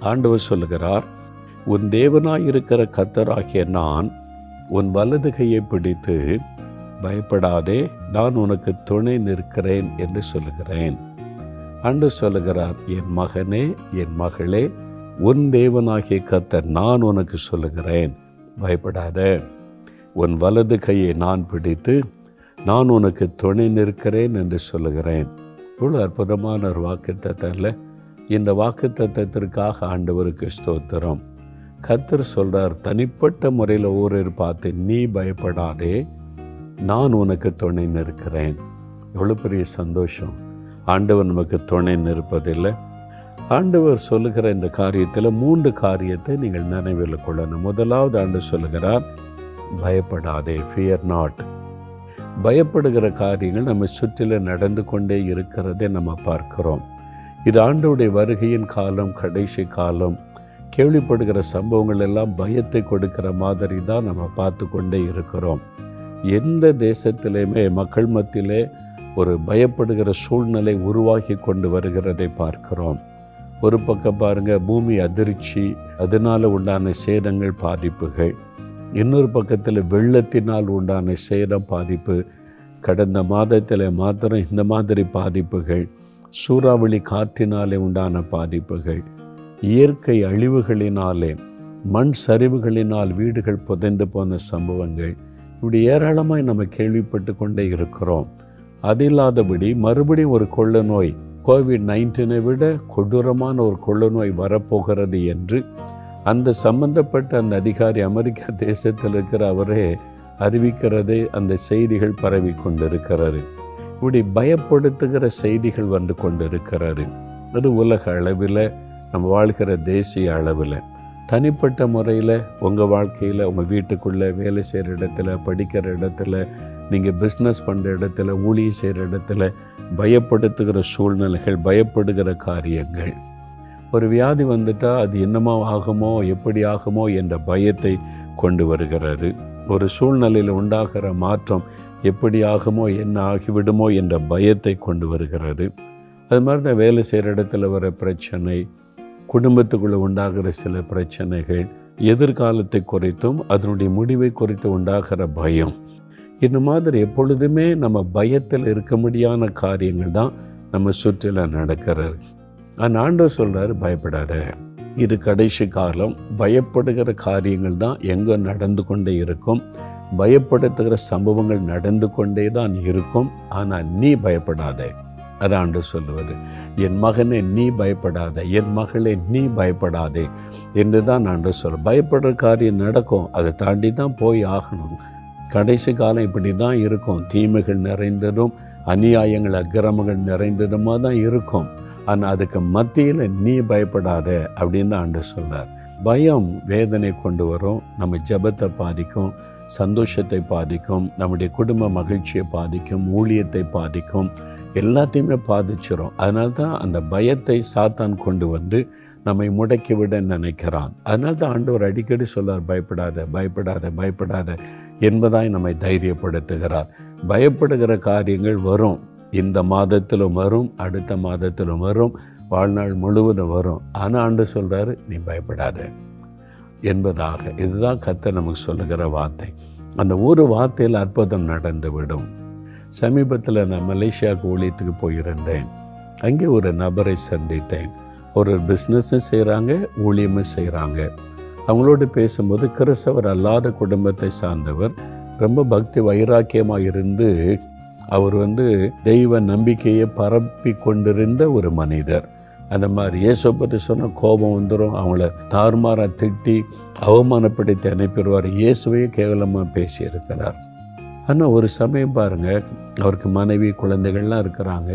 ஆண்டவர் சொல்லுகிறார், உன் தேவனாயிருக்கிற கர்த்தராகிய நான் உன் வலது கையை பிடித்து பயப்படாதே, நான் உனக்கு துணை நிற்கிறேன் என்று சொல்லுகிறேன். ஆண்டவர் சொல்லுகிறார், என் மகனே, என் மகளே, உன் தேவனாகிய கர்த்தர் நான் உனக்கு சொல்லுகிறேன், பயப்படாத. உன் வலது கையை நான் பிடித்து நான் உனக்கு துணை நிற்கிறேன் என்று சொல்லுகிறேன். இவ்வளோ அற்புதமான ஒரு வாக்குத்தத்தம். இந்த வாக்குத்தத்தத்திற்காக ஆண்டவருக்கு ஸ்தோத்திரம். கர்த்தர் சொல்றார், தனிப்பட்ட முறையில் ஓரிரு பார்த்து நீ பயப்படாதே, நான் உனக்கு துணை நிற்கிறேன். எவ்வளோ பெரிய சந்தோஷம். ஆண்டவர் நமக்கு துணை நிற்பதில்லை. ஆண்டவர் சொல்லுகிற இந்த காரியத்தில் 3 காரியத்தை நீங்கள் நினைவில் கொள்ளணும். முதலாவது ஆண்டவர் சொல்லுகிறார், பயப்படாதே, ஃபியர் நாட். பயப்படுகிற காரியங்கள் நம்ம சுற்றிலும் நடந்து கொண்டே இருக்கிறதை நம்ம பார்க்கிறோம். இது ஆண்டவருடைய வருகையின் காலம், கடைசி காலம். கேள்விப்படுகிற சம்பவங்கள் எல்லாம் பயத்தை கொடுக்கிற மாதிரி தான் நம்ம பார்த்து கொண்டே இருக்கிறோம். எந்த தேசத்திலையுமே மக்கள் மத்தியிலே ஒரு பயப்படுகிற சூழ்நிலை உருவாகி கொண்டு வருகிறதை பார்க்கிறோம். ஒரு பக்கம் பாருங்கள், பூமி அதிர்ச்சி, அதனால் உண்டான சேதங்கள், பாதிப்புகள். இன்னொரு பக்கத்தில் வெள்ளத்தினால் உண்டான சேதம், பாதிப்பு. கடந்த மாதத்தில் மாத்திரம் இந்த மாதிரி பாதிப்புகள். சூறாவளி காற்றினாலே உண்டான பாதிப்புகள், இயற்கை அழிவுகளினாலே, மண் சரிவுகளினால் வீடுகள் புதைந்து போன சம்பவங்கள், இப்படி ஏராளமாய் நம்ம கேள்விப்பட்டு கொண்டே இருக்கிறோம். அது இல்லாதபடி மறுபடியும் ஒரு கொள்ள நோய், COVID-19 விட கொடூரமான ஒரு கொள்ள நோய் வரப்போகிறது என்று அந்த சம்பந்தப்பட்ட அந்த அதிகாரி அமெரிக்கா தேசத்தில் இருக்கிற அவரே அறிவிக்கிறதே அந்த செய்திகள் பரவி கொண்டிருக்கிறது. இப்படி பயப்படுத்துகிற செய்திகள் வந்து கொண்டிருக்கிறது. அது உலக அளவில், நம்ம வாழ்கிற தேசிய அளவில். தனிப்பட்ட முறையில் உங்கள் வாழ்க்கையில், உங்கள் வீட்டுக்குள்ளே, வேலை செய்கிற இடத்துல, படிக்கிற இடத்துல, நீங்கள் பிஸ்னஸ் பண்ணுற இடத்துல, ஊழியம் செய்கிற இடத்துல பயப்படுத்துகிற சூழ்நிலைகள், பயப்படுகிற காரியங்கள். ஒரு வியாதி வந்துட்டால் அது என்னமோ ஆகுமோ, எப்படி ஆகுமோ என்ற பயத்தை கொண்டு வருகிறது. ஒரு சூழ்நிலையில் உண்டாகிற மாற்றம் எப்படி ஆகுமோ, என்ன ஆகிவிடுமோ என்ற பயத்தை கொண்டு வருகிறது. அது மாதிரி தான் வேலை செய்கிற இடத்துல வர பிரச்சனை, குடும்பத்துக்குள்ளே உண்டாகிற சில பிரச்சனைகள், எதிர்காலத்தை குறித்தும் அதனுடைய முடிவை குறித்து உண்டாகிற பயம். இந்த மாதிரி எப்பொழுதுமே நம்ம பயத்தில் இருக்க முடியாத காரியங்கள் தான் நம்ம சுற்றிலும் நடக்கிறது. ஆனால் ஆண்டவர் சொல்கிறார், பயப்படாத, இது கடைசி காலம். பயப்படுகிற காரியங்கள் தான் எங்கே நடந்து கொண்டே இருக்கும். பயப்படுத்துகிற சம்பவங்கள் நடந்து கொண்டே தான் இருக்கும். ஆனால் நீ பயப்படாத. அது ஆண்டவர் சொல்லுவது. என் மகனே நீ பயப்படாத, என் மகளே நீ பயப்படாதே என்று தான் ஆண்டவர் சொல்ல. பயப்படுற காரியம் நடக்கும், அதை தாண்டி தான் போய் ஆகணும். கடைசி காலம் இப்படி தான் இருக்கும். தீமைகள் நிறைந்ததும், அநியாயங்கள், அக்கிரமங்கள் நிறைந்ததுமாக தான் இருக்கும். ஆனால் அதுக்கு மத்தியில் நீ பயப்படாத அப்படின்னு தான் ஆண்டவர் சொல்கிறார். பயம் வேதனை கொண்டு வரும், நம்ம ஜெபத்தை பாதிக்கும், சந்தோஷத்தை பாதிக்கும், நம்முடைய குடும்ப மகிழ்ச்சியை பாதிக்கும், ஊழியத்தை பாதிக்கும், எல்லாத்தையுமே பாதிச்சிடும். அதனால தான் அந்த பயத்தை சாத்தான் கொண்டு வந்து நம்மை முடக்கிவிட நினைக்கிறான். அதனால தான் ஆண்டவர் அடிக்கடி சொல்றார், பயப்படாத, பயப்படாத, பயப்படாத என்பதாய் நம்மை தைரியப்படுத்துகிறார். பயப்படுகிற காரியங்கள் வரும், இந்த மாதத்திலும் வரும், அடுத்த மாதத்திலும் வரும், வாழ்நாள் முழுவதும் வரும். ஆனால் ஆண்டவர் சொல்கிறாரு, நீ பயப்படாத என்பதாக. இதுதான் கர்த்தர் நமக்கு சொல்லுகிற வார்த்தை. அந்த ஒரு வார்த்தையில் அற்புதம் நடந்துவிடும். சமீபத்தில் நான் மலேசியாவுக்கு ஊழியத்துக்கு போயிருந்தேன். அங்கே ஒரு நபரை சந்தித்தேன். ஒரு பிஸ்னஸும் செய்கிறாங்க, ஊழியமும் செய்கிறாங்க. அவங்களோடு பேசும்போது கிறிஸ்தவர் அல்லாத குடும்பத்தை சார்ந்தவர், ரொம்ப பக்தி வைராக்கியமாக இருந்து அவர் தெய்வ நம்பிக்கையை பரப்பி கொண்டிருந்த ஒரு மனிதர். அந்த மாதிரி இயேசு பற்றி சொன்ன கோபம் வந்துடும், அவங்கள தாறுமாறாக திட்டி அவமானப்படுத்தி அனுப்பிடுவார். இயேசுவையே கேவலமாக பேசியிருக்கிறார். ஆனால் ஒரு சமயம் பாருங்கள், அவருக்கு மனைவி குழந்தைகள்லாம் இருக்கிறாங்க.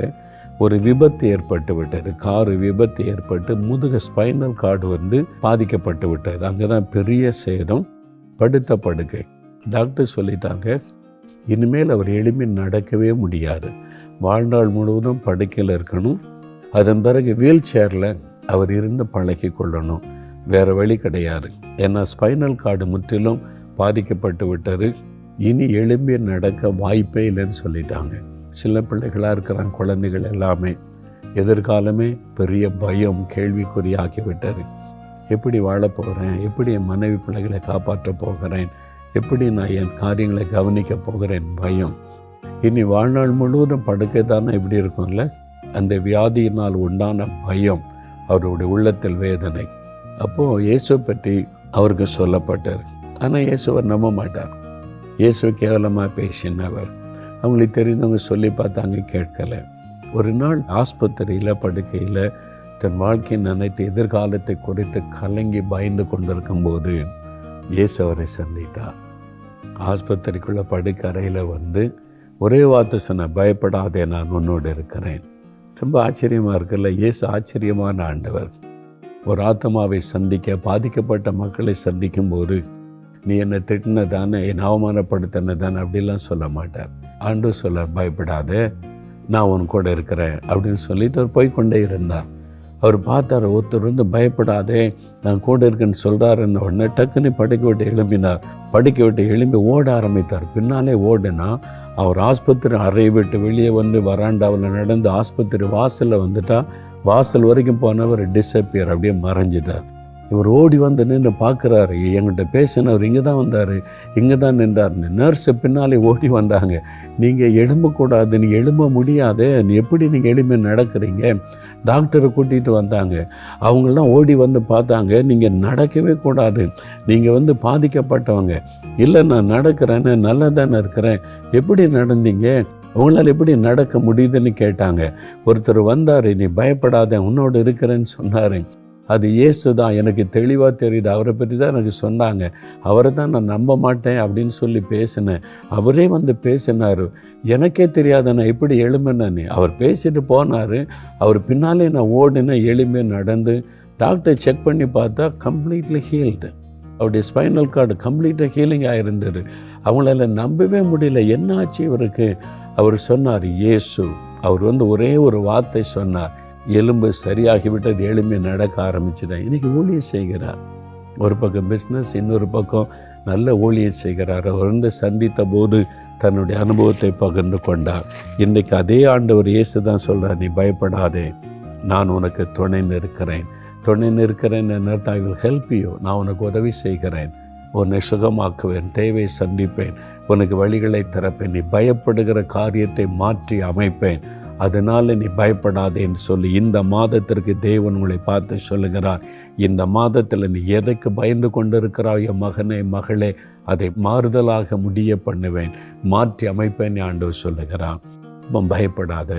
ஒரு விபத்து ஏற்பட்டு விட்டது. காரு விபத்து ஏற்பட்டு முதுகு ஸ்பைனல் கார்டு பாதிக்கப்பட்டு விட்டது. அங்கே தான் பெரிய சேதம், படுத்த படுக்கை. டாக்டர் சொல்லிட்டாங்க, இனிமேல் அவர் எளிமை நடக்கவே முடியாது, வாழ்நாள் முழுவதும் படுக்கையில் இருக்கணும். அதன் பிறகு வீல் சேரில் அவர் இருந்து பழகி கொள்ளணும், வேறு வழி கிடையாது. ஏன்னா ஸ்பைனல் கார்டு முற்றிலும் பாதிக்கப்பட்டு விட்டது, இனி எலும்பி நடக்க வாய்ப்பே இல்லைன்னு சொல்லிட்டாங்க. சில பிள்ளைகளாக இருக்கிறாங்க, குழந்தைகள் எல்லாமே. எதிர்காலமே பெரிய பயம், கேள்விக்குறியாகிவிட்டது. எப்படி வாழப் போகிறேன், எப்படி என் மனைவி பிள்ளைகளை காப்பாற்ற போகிறேன், எப்படி நான் என் காரியங்களை கவனிக்க போகிறேன் பயம். இனி வாழ்நாள் முழுவதும் படுக்கை தானே இப்படி இருக்கும்ல, அந்த வியாதியினால் உண்டான பயம், அவருடைய உள்ளத்தில் வேதனை. அப்போது இயேசுவை பற்றி அவருக்கு சொல்லப்பட்டார். ஆனால் இயேசுவர் நம்ப மாட்டார். இயேசுவை கேவலமாக பேசினவர். அவங்களுக்கு தெரிந்தவங்க சொல்லி பார்த்தாங்க, கேட்கலை. ஒரு நாள் ஆஸ்பத்திரியில் படுக்கையில் தன் வாழ்க்கையை நினைத்து எதிர்காலத்தை குறித்து கலங்கி பயந்து கொண்டிருக்கும்போது இயேசு அவரை சந்தித்தார். ஆஸ்பத்திரிக்குள்ளே படுக்கை அறையில் வந்து ஒரே வார்த்தை சொன்ன, பயப்படாதே, நான் உன்னோடு இருக்கிறேன். ரொம்ப ஆச்சரியமாக இருக்குல்ல, இயேசு ஆச்சரியமான ஆண்டவர். ஒரு ஆத்மாவை சந்திக்க, பாதிக்கப்பட்ட மக்களை சந்திக்கும் போது நீ என்னை திட்டினதானே, என்னை அவமானப்படுத்தினதானே அப்படிலாம் சொல்ல மாட்டார். ஆண்டு சொல்ல, பயப்படாதே, நான் உன் கூட இருக்கிறேன் அப்படின்னு சொல்லிட்டு அவர் போய்கொண்டே இருந்தார். அவர் பார்த்தார், ஒருத்தர் வந்து பயப்படாதே, நான் கூட இருக்கேன்னு சொல்கிறாருன்னு உடனே டக்குன்னு படுக்கை விட்டு எழும்பினார். படுக்கை விட்டு எழும்பி ஓட ஆரம்பித்தார். பின்னாலே ஓடுனா அவர் ஆஸ்பத்திரி அறையை விட்டு வெளியே வந்து வராண்டாவில் நடந்து ஆஸ்பத்திரி வாசலில் வந்துட்டா, வாசல் வரைக்கும் போனவர் டிஸப்பியர், அப்படியே மறைஞ்சிட்டார். இவர் ஓடி வந்து நின்று பார்க்குறாரு. என்கிட்ட பேசினவர் இங்கே தான் வந்தார், இங்கே தான் நின்றார்னு. நர்ஸு பின்னாலே ஓடி வந்தாங்க. நீங்கள் எழும்பக்கூடாது, நீங்கள் எழும்ப முடியாது, நீ எப்படி நீங்கள் எழுப்பி நடக்கிறீங்க? டாக்டரை கூட்டிகிட்டு வந்தாங்க. அவங்களாம் ஓடி வந்து பார்த்தாங்க, நீங்கள் நடக்கவே கூடாது, நீங்கள் வந்து பாதிக்கப்பட்டவங்க. இல்லை, நான் நடக்கிறேன்னு, நல்லா தானே இருக்கிறேன், எப்படி நடந்தீங்க, உங்களால் எப்படி நடக்க முடியுதுன்னு கேட்டாங்க. ஒருத்தர் வந்தார், நீ பயப்படாத, உன்னோடு இருக்கிறேன்னு சொன்னார். அது இயேசு தான், எனக்கு தெளிவாக தெரியுது, அவரை பற்றி தான் எனக்கு சொன்னாங்க, அவரை தான் நான் நம்ப மாட்டேன் அப்படின்னு சொல்லி பேசினேன். அவரே வந்து பேசினார். எனக்கே தெரியாத நான் எப்படி எழும்பினேன்னு. அவர் பேசிட்டு போனார். அவர் பின்னாலே நான் ஓடினேன், எளிமையாக நடந்து டாக்டர் செக் பண்ணி பார்த்தா கம்ப்ளீட்லி ஹீல்டு. அவருடைய ஸ்பைனல் கார்டு கம்ப்ளீட்டாக ஹீலிங் ஆகிருந்தது. அவங்களால நம்பவே முடியல, என்ன ஆச்சு இவருக்கு. அவர் சொன்னார், இயேசு. அவர் வந்து ஒரே ஒரு வார்த்தை சொன்னார், எலும்பு சரியாகிவிட்டது, எலும்பு நடக்க ஆரம்பிச்சுட்டேன். இன்றைக்கி ஊழியம் செய்கிறார். ஒரு பக்கம் பிஸ்னஸ், இன்னொரு பக்கம் நல்ல ஊழியம் செய்கிறார். அவர் வந்து சந்தித்த போது தன்னுடைய அனுபவத்தை பகிர்ந்து கொண்டார். இன்றைக்கு அதே ஆண்டவர் இயேசு தான் சொல்கிறார், நீ பயப்படாதே, நான் உனக்கு துணை நிற்கிறேன். துணை நிற்கிறேன் என்ன, ஐ வில் ஹெல்ப் யூ, நான் உனக்கு உதவி செய்கிறேன், உன்னை சுகமாக்குவேன், தேவையை சந்திப்பேன், உனக்கு வழிகளை திறப்பேன், நீ பயப்படுகிற காரியத்தை மாற்றி அமைப்பேன், அதனால் நீ பயப்படாதேன்னு சொல்லி இந்த மாதத்திற்கு தேவன் உங்களை பார்த்து சொல்லுகிறார். இந்த மாதத்தில் நீ எதைக்கு பயந்து கொண்டிருக்கிறாய் என் மகனே மகளே, அதை மாறுதலாக முடிய பண்ணுவேன், மாற்றி அமைப்பேன் ஆண்டவர் சொல்லுகிறான். இப்போ பயப்படாத.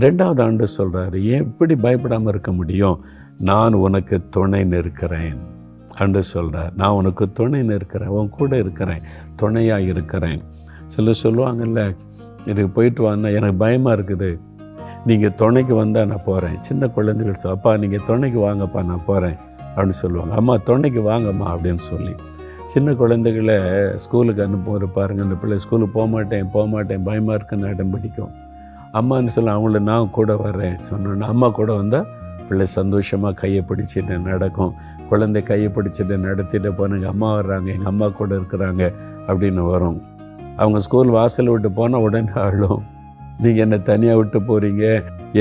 2வது ஆண்டு சொல்கிறாரு, ஏன் எப்படி பயப்படாமல் இருக்க முடியும்? நான் உனக்கு துணை நிற்கிறேன் ஆண்டு சொல்கிறார். நான் உனக்கு துணை நிற்கிறேன், உன் கூட இருக்கிறேன், துணையாக இருக்கிறேன். சிலர் சொல்லுவாங்கல்ல, இதுக்கு போயிட்டு வான்னா எனக்கு பயமாக இருக்குது, நீங்கள் துணைக்கு வந்தால் நான் போகிறேன். சின்ன குழந்தைகள் அப்பா நீங்கள் துணைக்கு வாங்கப்பா நான் போகிறேன் அப்படின்னு சொல்லுவாங்க. அம்மா துணைக்கு வாங்கம்மா அப்படின்னு சொல்லி சின்ன குழந்தைகளை ஸ்கூலுக்கு அனுப்புகிற பாருங்கள், அந்த பிள்ளை ஸ்கூலுக்கு போக மாட்டேன் பயமாக இருக்குன்னு இடம் பிடிக்கும். அம்மான்னு சொல்ல அவங்கள நான் கூட வர்றேன் சொன்னேன்னா, அம்மா கூட வந்தால் பிள்ளை சந்தோஷமாக கையை பிடிச்சிட்டு நடக்கும். குழந்தை கையை பிடிச்சிட்டு நடத்திட்டு போனாங்க, அம்மா வர்றாங்க, எங்கள் அம்மா கூட இருக்கிறாங்க அப்படின்னு வரும். அவங்க ஸ்கூல் வாசல் விட்டு போனால் உடனே அழும், நீங்கள் என்னை தனியாக விட்டு போகிறீங்க,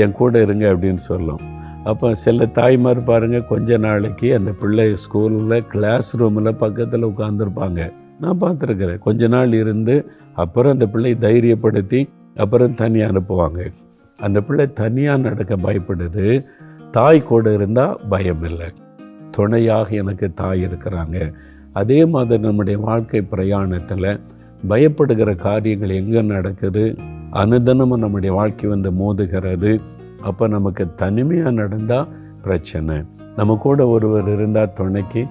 என் கூட இருங்க அப்படின்னு சொல்லும். அப்போ சில தாய்மார் பாருங்கள், கொஞ்ச நாளைக்கு அந்த பிள்ளை ஸ்கூலில் கிளாஸ் ரூமில் பக்கத்தில் உட்காந்துருப்பாங்க. நான் பார்த்துருக்குறேன். கொஞ்ச நாள் இருந்து அப்புறம் அந்த பிள்ளை தைரியப்படுத்தி அப்புறம் தனியாக அனுப்புவாங்க. அந்த பிள்ளை தனியாக நடக்க பயப்படுது. தாய் கூட இருந்தால் பயம் இல்லை, துணையாக எனக்கு தாய் இருக்கிறாங்க. அதே மாதிரி நம்முடைய வாழ்க்கை பிரயாணத்தில் பயப்படுகிற காரியங்கள் எங்கே நடக்குது, அனுதினமும் நம்முடைய வாழ்க்கை வந்து மோதுகிறது. அப்போ நமக்கு தனிமையாக நடந்தால் பிரச்சனை, நம்ம கூட ஒருவர் இருந்தால் துணைக்கு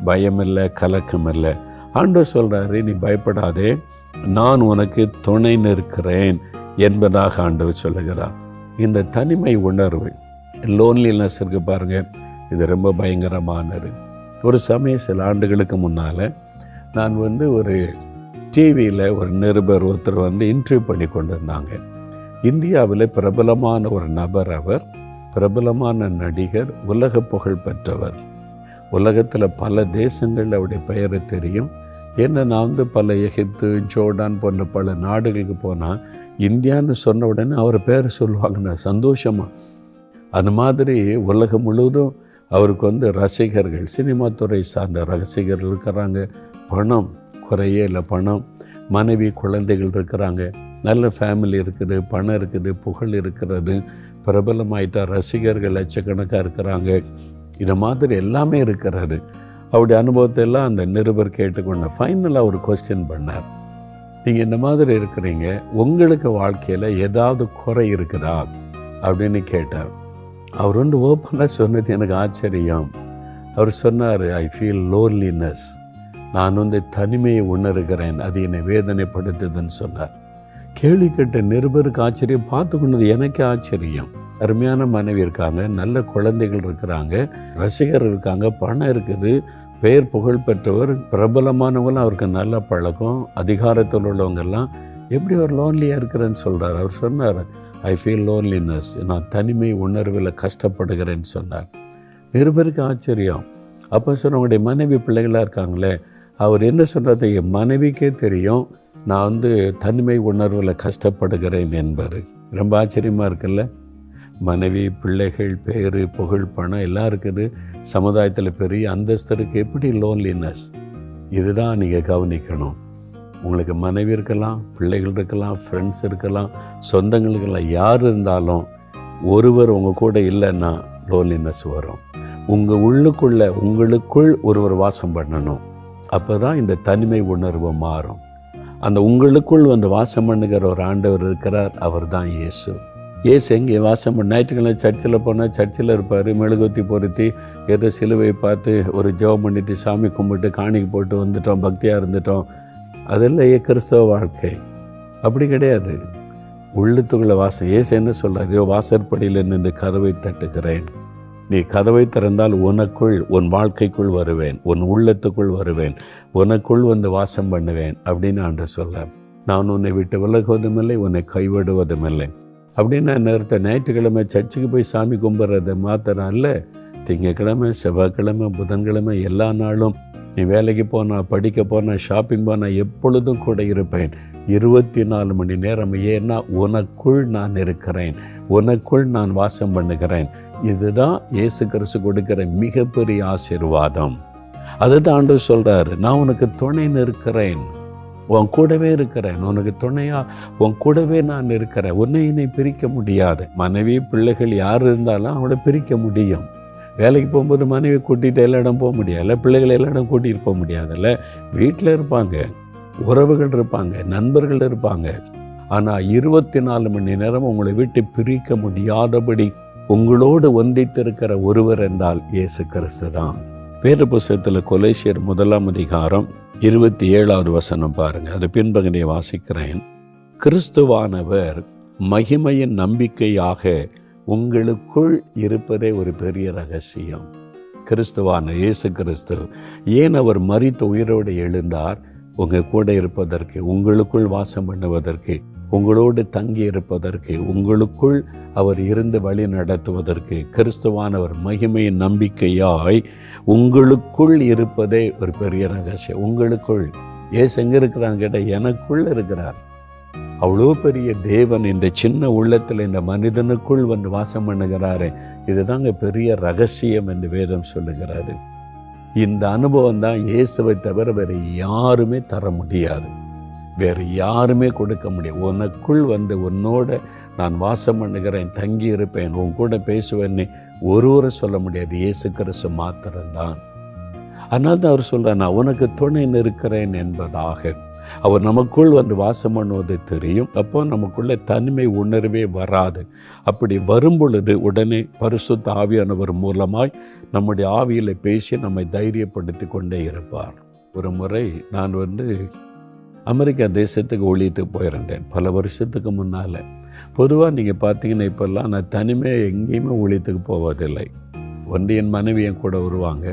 பயம் இல்லை, கலக்கம் இல்லை. ஆண்டவர் சொல்கிறாரு, நீ பயப்படாதே, நான் உனக்கு துணை நிற்கிறேன் என்பதாக ஆண்டவர் சொல்லுகிறார். இந்த தனிமை உணர்வு, லோன்லினஸ் இருக்கு பாருங்கள், இது ரொம்ப பயங்கரமானது. ஒரு சமயம் சில ஆண்டுகளுக்கு முன்னால் நான் வந்து ஒரு டிவியில் ஒரு நிருபர் ஒருத்தர் வந்து இன்டர்வியூ பண்ணி கொண்டு இருந்தாங்க. இந்தியாவில் பிரபலமான ஒரு நபர், அவர் பிரபலமான நடிகர், உலக புகழ் பெற்றவர். உலகத்தில் பல தேசங்களில் அவருடைய பெயரை தெரியும். ஏன்னா நான் வந்து பல எகிப்து, ஜோர்டான் போன்ற பல நாடுகளுக்கு போனால் இந்தியான்னு சொன்ன உடனே அவர் பேரை சொல்லுவாங்க, நான் சந்தோஷமாக. அது மாதிரி உலகம் முழுவதும் அவருக்கு ரசிகர்கள், சினிமா துறை சார்ந்த ரசிகர்கள் இருக்கிறாங்க. பணம் குறையே இல்லை, பணம், மனைவி, குழந்தைகள் இருக்கிறாங்க, நல்ல ஃபேமிலி இருக்குது, பணம் இருக்குது, புகழ் இருக்கிறது, பிரபலமாயிட்டார், ரசிகர்கள் லட்சக்கணக்காக இருக்கிறாங்க. இது மாதிரி எல்லாமே இருக்கிறாரு. அவருடைய அனுபவத்தை எல்லாம் அந்த நிருபர் கேட்டுக்கொண்ட ஃபைனலாக ஒரு கொஸ்டின் பண்ணார். நீங்கள் இந்த மாதிரி இருக்கிறீங்க, உங்களுக்கு வாழ்க்கையில் ஏதாவது குறை இருக்குதா அப்படின்னு கேட்டார். அவர் ஓப்பனாக சொன்னது எனக்கு ஆச்சரியம். அவர் சொன்னார், ஐ ஃபீல் லோன்லினஸ், நான் தனிமையை உணர்கிறேன், அது என்னை வேதனைப்படுத்துதுன்னு சொன்னார். கேள்வி கேட்ட நிருபருக்கு ஆச்சரியம், பார்த்து கொண்டது எனக்கு ஆச்சரியம். அருமையான மனைவி இருக்காங்க, நல்ல குழந்தைகள் இருக்கிறாங்க, ரசிகர் இருக்காங்க, பணம் இருக்குது, பெயர் புகழ் பெற்றவர், பிரபலமானவங்களும் அவருக்கு நல்ல பழக்கம், அதிகாரத்தில் உள்ளவங்கெல்லாம், எப்படி அவர் லோன்லியாக இருக்கிறேன்னு சொல்கிறார். அவர் சொன்னார், ஐ ஃபீல் லோன்லினஸ், நான் தனிமை உணர்வில் கஷ்டப்படுகிறேன்னு சொன்னார். நிருபருக்கு ஆச்சரியம். அப்போ சொன்னவங்களுடைய மனைவி பிள்ளைகளாக இருக்காங்களே, அவர் என்ன சொல்கிறது, என் மனைவிக்கே தெரியும் நான் தனிமை உணர்வில் கஷ்டப்படுகிறேன் என்பது. ரொம்ப ஆச்சரியமாக இருக்குல்ல. மனைவி, பிள்ளைகள், பேர், புகழ், பணம் எல்லாம் இருக்குது, சமுதாயத்தில் பெரிய அந்தஸ்தருக்கு எப்படி லோன்லினஸ்? இதுதான் நீங்கள் கவனிக்கணும். உங்களுக்கு மனைவி இருக்கலாம், பிள்ளைகள் இருக்கலாம், ஃப்ரெண்ட்ஸ் இருக்கலாம், சொந்தங்களுக்கெல்லாம், யார் இருந்தாலும் ஒருவர் உங்கள் கூட இல்லைன்னா லோன்லினஸ் வரும். உங்கள் உங்களுக்குள் ஒருவர் வாசம் பண்ணணும். அப்போ தான் இந்த தனிமை உணர்வு மாறும். அந்த உங்களுக்குள் வாசம் பண்ணுகிற ஒரு ஆண்டவர் இருக்கிறார், அவர் தான் இயேசு. இயேசு எங்கே வாசம் பண்ண? ஞாயிற்றுக்கிழமை சர்ச்சில் போனால் சர்ச்சில் இருப்பார், மெழுகுத்தி பொருத்தி ஏதோ சிலுவை பார்த்து ஒரு ஜெபம் பண்ணிட்டு சாமி கும்பிட்டு காணிக்கு போட்டு வந்துட்டோம், பக்தியாக இருந்துட்டோம். அதெல்லாம் கிறிஸ்தவ வாழ்க்கை. அப்படி கிடையாது. உள்ளத்துக்குள்ள வாசம். இயேசு என்ன சொல்கிறார்? வாசற்படியில் நின்று கதவை தட்டுகிறேன், நீ கதவை திறந்தால் உனக்குள், உன் வாழ்க்கைக்குள் வருவேன், உன் உள்ளத்துக்குள் வருவேன், உனக்குள் வாசம் பண்ணுவேன் அப்படின்னு ஆண்டவர் சொல்கிறார். நான் உன்னை விட்டு விலகுவதுமில்லை, உன்னை கைவிடுவதுமில்லை அப்படின்னு நேரத்தை ஞாயிற்றுக்கிழமை சர்ச்சுக்கு போய் சாமி கும்பிட்றதை மாத்திரம் இல்லை, திங்கக்கிழமை, செவ்வாய்க்கிழமை, புதன்கிழமை எல்லா நாளும் நீ வேலைக்கு போனால், படிக்க போனால், ஷாப்பிங் போனால் எப்பொழுதும் கூட இருப்பேன் 24 மணி நேரம். ஏன்னா உனக்குள் நான் இருக்கிறேன், உனக்குள் நான் வாசம் பண்ணுகிறேன். இதுதான் இயேசு கிறிஸ்து கொடுக்கிற மிகப்பெரிய ஆசீர்வாதம். அதுதான் ஆண்டவர் சொல்கிறாரு, நான் உனக்கு துணைன்னு இருக்கிறேன், உன் கூடவே இருக்கிறேன், உனக்கு துணையா உன் கூடவே நான் இருக்கிறேன், உன்னை பிரிக்க முடியாது. மனைவி, பிள்ளைகள் யார் இருந்தாலும் அவளை பிரிக்க முடியும். வேலைக்கு போகும்போது மனைவி கூட்டிகிட்டு எல்லா இடம் போக முடியாதுல்ல, பிள்ளைகளை எல்லா இடம் கூட்டிகிட்டு போக முடியாதுல்ல. வீட்டில் இருப்பாங்க, உறவுகள் இருப்பாங்க, நண்பர்கள் இருப்பாங்க. ஆனால் 24 மணி நேரம் உங்களை விட்டு பிரிக்க முடியாதபடி உங்களோடு ஒன்றித்திருக்கிற ஒருவர் என்றால் இயேசு கிறிஸ்து தான். வேத புத்தகத்தில் கொலேசியர் 1 அதிகாரம் 27வது வசனம் பாருங்கள். அது பின்பகுதியை வாசிக்கிறேன். கிறிஸ்துவானவர் மகிமையின் நம்பிக்கையாக உங்களுக்குள் இருப்பதே ஒரு பெரிய ரகசியம். கிறிஸ்துவான இயேசு கிறிஸ்து ஏன் அவர் மரித்து உயிரோடு எழுந்தார்? உங்கள் கூட இருப்பதற்கு, உங்களுக்குள் வாசம் பண்ணுவதற்கு, உங்களோடு தங்கி இருப்பதற்கு, உங்களுக்குள் அவர் இருந்து வழி நடத்துவதற்கு. கிறிஸ்துவானவர் மகிமையின் நம்பிக்கையாய் உங்களுக்குள் இருப்பதே ஒரு பெரிய ரகசியம். உங்களுக்குள் ஏசு எங்கே இருக்கிறான்னு கேட்டால் எனக்குள் இருக்கிறார். அவ்வளோ பெரிய தேவன் இந்த சின்ன உள்ளத்தில் இந்த மனிதனுக்குள் வாசம் பண்ணுகிறாரு. இதுதாங்க பெரிய ரகசியம் என்று வேதம் சொல்லுகிறாரு. இந்த அனுபவம் தான் இயேசுவை தவிர வேறு யாருமே தர முடியாது, வேறு யாருமே கொடுக்க முடியாது. உனக்குள் உன்னோட நான் வாசம் பண்ணுகிறேன், தங்கி இருப்பேன், உன் கூட பேசுவேன்னு ஒருவரை சொல்ல முடியாது, இயேசு கிறிஸ்து மாத்திரம்தான். அதனால தான் அவர் சொல்கிறார், நான் உனக்கு துணை நிற்கிறேன் என்பதாக. அவர் நமக்குள் வாசம் பண்ணுவது தெரியும். அப்போ நமக்குள்ள தனிமை உணர்வே வராது. அப்படி வரும் பொழுது உடனே பரிசுத்த ஆவியானவர் மூலமாய் நம்முடைய ஆவியில் பேசி நம்மை தைரியப்படுத்தி கொண்டே இருப்பார். ஒரு முறை நான் அமெரிக்கா தேசத்துக்கு ஊழியத்துக்கு போயிருந்தேன், பல வருஷத்துக்கு முன்னால். பொதுவாக நீங்கள் பார்த்தீங்கன்னா இப்போல்லாம் நான் தனிமையாக எங்கேயுமே ஊழியத்துக்கு போவதில்லை. என் மனைவி என் கூட வருவாங்க,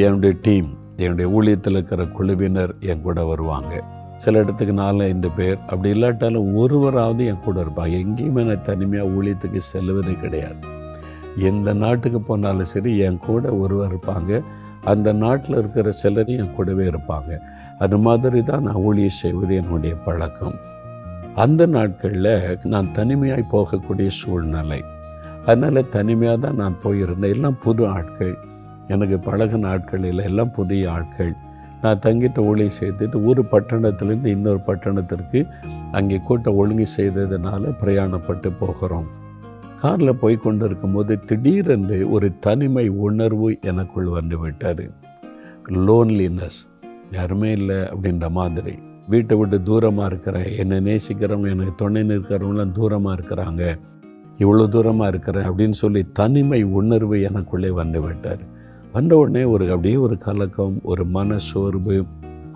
என்னுடைய டீம், என்னுடைய ஊழியத்தில் இருக்கிற குழுவினர் என் கூட வருவாங்க. சில இடத்துக்கு 4-5 பேர், அப்படி இல்லாட்டாலும் ஒருவராவது என் கூட இருப்பாங்க. எங்கேயுமே நான் தனிமையாக ஊழியத்துக்கு செல்வதே கிடையாது. எந்த நாட்டுக்கு போனாலும் சரி என் கூட ஒருவர் இருப்பாங்க. அந்த நாட்டில் இருக்கிற சிலரும் என் கூடவே இருப்பாங்க. அது மாதிரி தான் நான் ஊழியம் செய்வது என்னுடைய பழக்கம். அந்த நாட்களில் நான் தனிமையாய் போகக்கூடிய சூழ்நிலை. அதனால் தனிமையாக தான் நான் போயிருந்தேன். எல்லாம் புது ஆட்கள், எனக்கு பழகின ஆட்கள் இல்லை, எல்லாம் புதிய ஆட்கள். நான் தங்கிட்ட ஊழியை செய்துட்டு ஒரு பட்டணத்துலேருந்து இன்னொரு பட்டணத்திற்கு அங்கே கூட்ட ஒழுங்கு செய்ததுனால பிரயாணப்பட்டு போகிறோம். காரில் போய் கொண்டு இருக்கும்போது திடீரென்று ஒரு தனிமை உணர்வு எனக்குள் வந்து விட்டார். லோன்லினஸ், யாருமே இல்லை அப்படின்ற மாதிரி. வீட்டை விட்டு தூரமாக இருக்கிறேன், என்னை நேசிக்கிறவங்க, எனக்கு துணை நிற்கிறவங்களாம் தூரமாக இருக்கிறாங்க, இவ்வளோ தூரமாக இருக்கிறேன் அப்படின்னு சொல்லி தனிமை உணர்வு எனக்குள்ளே வந்து விட்டார். வந்த உடனே அப்படியே ஒரு கலக்கம், ஒரு மன சோர்வு,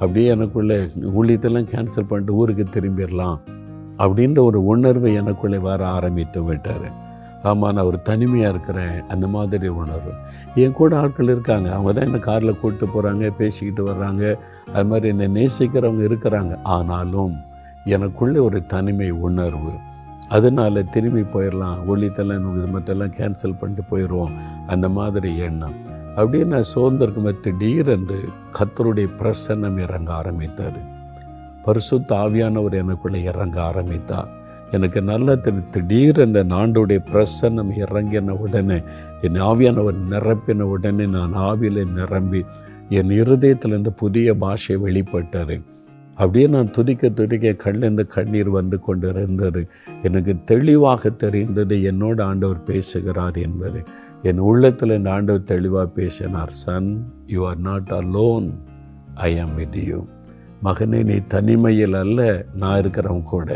அப்படியே எனக்குள்ளே ஊழியத்தெல்லாம் கேன்சல் பண்ணிட்டு ஊருக்கு திரும்பிடலாம் அப்படின்ற ஒரு உணர்வு எனக்குள்ளே வர ஆரம்பித்து விட்டார். ஆமாம், நான் ஒரு தனிமையாக இருக்கிறேன், அந்த மாதிரி உணர்வு. என் கூட ஆட்கள் இருக்காங்க, அவங்க தான் என்னை காரில் கூப்பிட்டு போகிறாங்க, பேசிக்கிட்டு வர்றாங்க, அது மாதிரி என்னை நேசிக்கிறவங்க இருக்கிறாங்க. ஆனாலும் எனக்குள்ளே ஒரு தனிமை உணர்வு. அதனால் திரும்பி போயிடலாம், ஊழியத்தெல்லாம் இது மற்றெல்லாம் கேன்சல் பண்ணிட்டு போயிடுவோம், அந்த மாதிரி எண்ணம். அப்படியே நான் சோர்ந்திருக்கும்போது திடீரென்று கர்த்தருடைய பிரசன்னம் இறங்க ஆரம்பித்தார். பரிசுத்த ஆவியானவர் எனக்குள்ளே இறங்க ஆரம்பித்தார். எனக்கு நல்லா திடீரென்று ஆண்டவருடைய பிரசன்னம் இறங்கின உடனே, என் ஆவியானவர் நிரப்பின உடனே நான் ஆவியிலே நிரம்பி என் இருதயத்திலிருந்து புதிய பாஷை வெளிப்பட்டார். அப்படியே நான் துடிக்க கண்ணிலிருந்து கண்ணீர் வந்து கொண்டு இருந்தது. எனக்கு தெளிவாக தெரிந்தது என்னோட ஆண்டவர் பேசுகிறார் என்பது. என் உள்ளத்தில் இந்த ஆண்டவர் தெளிவாக பேசினார். Son, you are not alone, I am with you. மகனே, நீ தனிமையில் அல்ல, நான் இருக்கிறவன் கூட,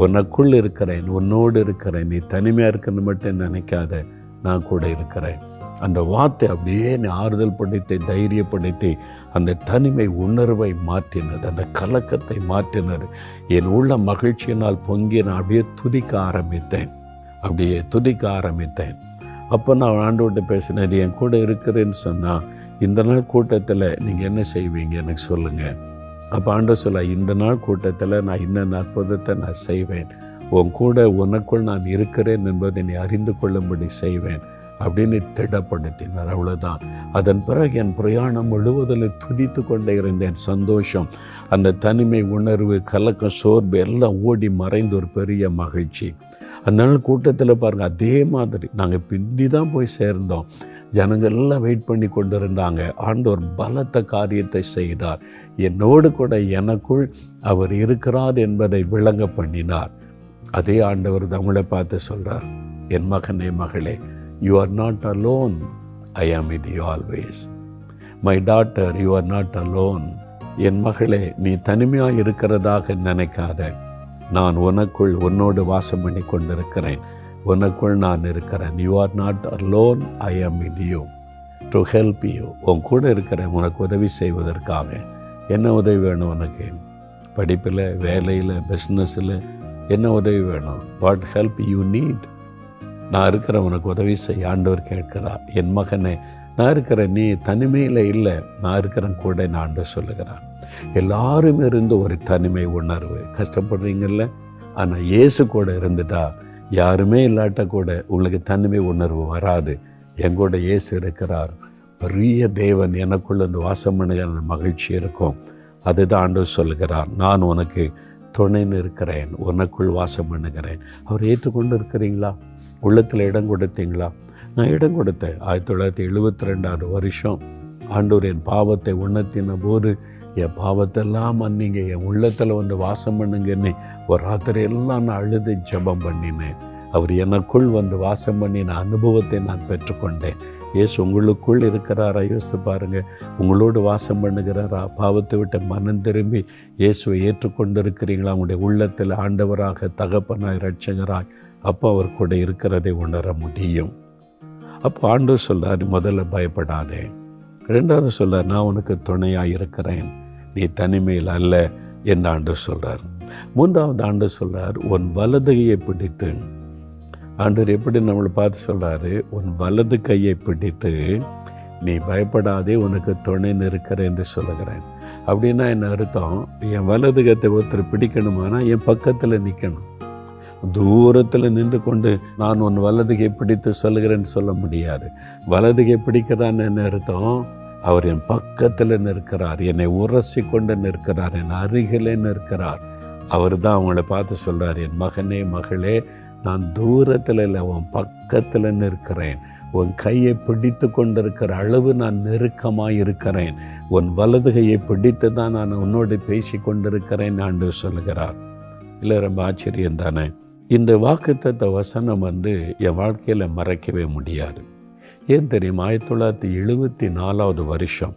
உனக்குள் இருக்கிறேன், உன்னோடு இருக்கிறேன், நீ தனிமையாக இருக்கிறது மட்டும் நினைக்காத, நான் கூட இருக்கிறேன். அந்த வார்த்தை அப்படியே நீ ஆறுதல் படுத்தி தைரியப்படுத்தி அந்த தனிமை உணர்வை மாற்றினது, அந்த கலக்கத்தை மாற்றினது. என் உள்ள மகிழ்ச்சியினால் பொங்கி நான் அப்படியே துதிக்க ஆரம்பித்தேன். அப்போ நான் ஆண்டவர்கிட்ட பேசினேன், என் கூட இருக்கிறேன்னு சொன்னால் இந்த நாள் கூட்டத்தில் நீங்கள் என்ன செய்வீங்க எனக்கு சொல்லுங்கள். அப்போ ஆண்டவர் சொல்ல, இந்த நாள் கூட்டத்தில் நான் இன்னும் அற்புதத்தை நான் செய்வேன், உன் கூட உனக்குள் நான் இருக்கிறேன் என்பதை நீ அறிந்து கொள்ளும்படி செய்வேன் அப்படின்னு திடப்படுத்தினார். அவ்வளோதான். அதன் பிறகு என் பிரயாணம் முழுவதில் துதித்து கொண்டே இருந்தேன். சந்தோஷம், அந்த தனிமை உணர்வு, கலக்கம், சோர்வு எல்லாம் ஓடி மறைந்து ஒரு பெரிய மகிழ்ச்சி. அந்த நாள் கூட்டத்தில் பாருங்கள், அதே மாதிரி நாங்கள் பிந்தி தான் போய் சேர்ந்தோம். ஜனங்கள் எல்லாம் வெயிட் பண்ணி கொண்டு இருந்தாங்க. ஆண்டவர் பலத்த காரியத்தை செய்தார். என்னோடு கூட எனக்குள் அவர் இருக்கிறார் என்பதை விளங்க பண்ணினார். அதே ஆண்டவர் அவங்கள பார்த்து சொல்கிறார், என் மகனே, மகளே, you are not alone, I am with you always. My daughter, you are not alone. என் மகளே, நீ தனிமையாக இருக்கிறதாக நினைக்காத, நான் உனக்குள் உன்னோடு வாசம் பண்ணி கொண்டிருக்கிறேன், உனக்குள் நான் இருக்கிறேன். You are not alone, I am with you to help you. உன் கூட இருக்கிறேன் உனக்கு உதவி செய்வதற்காக. என்ன உதவி வேணும் உனக்கு? படிப்பில், வேலையில், பிஸ்னஸில் என்ன உதவி வேணும்? What help you need? நான் இருக்கிற உனக்கு உதவி செய்ய ஆண்டவர் கேட்கிறார். என் மகனே, நான் இருக்கிறேன், நீ தனிமையில் இல்லை, நான் இருக்கிறேன் கூட, நான் ஆண்டவர் சொல்லுகிறார். எல்லாரும் இருந்து ஒரு தனிமை உணர்வு. கஷ்டப்படுறீங்கல்ல, ஆனால் இயேசு கூட இருந்துட்டா, யாருமே இல்லாட்ட கூட உங்களுக்கு தனிமை உணர்வு வராது. எங்கூட இயேசு இருக்கிறார், பெரிய தேவன் எனக்குள்ள இந்த வாசம் பண்ணுகிற மகிழ்ச்சி இருக்கும். அதுதான் ஆண்டவர் சொல்லுகிறார், நான் உனக்கு துணைன்னு இருக்கிறேன், உனக்குள் வாசம் பண்ணுகிறேன். அவர் ஏற்றுக்கொண்டு இருக்கிறீங்களா? உள்ளத்தில் இடம் கொடுத்தீங்களா? நான் இடம் கொடுத்தேன். 1972 வருஷம் ஆண்டவர் என் பாவத்தை உணர்த்தின போது, என் பாவத்தெல்லாம் மன்னிங்க, என் உள்ளத்தில் வந்து வாசம் பண்ணுங்கன்னு ஒரு ராத்திரி எல்லாம் நான் அழுது ஜெபம் பண்ணினேன். அவர் எனக்குள் வந்து வாசம் பண்ணின அனுபவத்தை நான் பெற்றுக்கொண்டேன். இயேசு உங்களுக்குள் இருக்கிறாரா? யோசித்து பாருங்கள். உங்களோடு வாசம் பண்ணுகிறாரா? பாவத்தை விட்டு மனம் திரும்பி இயேசுவை ஏற்றுக்கொண்டு இருக்கிறீங்களா? உங்களுடைய உள்ளத்தில் ஆண்டவராக, தகப்பனாய், இரட்சகராய் அப்போ அவர் கூட இருக்கிறதை உணர முடியும். அப்போ ஆண்டவர் சொல்றார், முதல்ல பயப்படாதே. ரெண்டாவது சொல்றார், நான் உனக்கு துணையாக இருக்கிறேன், நீ தனிமையில் அல்ல என்று ஆண்டவர் சொல்கிறார். மூன்றாவது ஆண்டவர் சொல்கிறார், உன் வலது கையை பிடித்து. ஆண்டவர் எப்படி நம்மளை பார்த்து சொல்கிறாரு, உன் வலது கையை பிடித்து நீ பயப்படாதே, உனக்கு துணை இருக்கிறேன் என்று சொல்லுகிறேன். அப்படின்னா என்ன அர்த்தம்? என் வலது கையை ஒருத்தர் பிடிக்கணுமானா என் பக்கத்தில் நிற்கணும். தூரத்தில் நின்று கொண்டு நான் உன் வலதுகை பிடித்து சொல்லுகிறேன்னு சொல்ல முடியாது. வலதுகை பிடிக்கதான்னு என்ன அர்த்தம்? அவர் என் பக்கத்தில் நிற்கிறார், என்னை உரசி கொண்டு நிற்கிறார், என் அருகிலே நிற்கிறார். அவர் தான் அவங்கள பார்த்து சொல்கிறார், என் மகனே, மகளே, நான் தூரத்தில் இல்லை, உன் பக்கத்தில் நிற்கிறேன். உன் கையை பிடித்து கொண்டிருக்கிற அளவு நான் நெருக்கமாக இருக்கிறேன். உன் வலது கையை பிடித்து தான் நான் உன்னோடு பேசி கொண்டிருக்கிறேன் ஆண்டவர் சொல்லுகிறார். இல்லை, ரொம்ப ஆச்சரியம் தானே. இந்த வாக்குத்தத்த வசனம் என் வாழ்க்கையில் மறக்கவே முடியாது. ஏன் தெரியும்? 1974 வருஷம்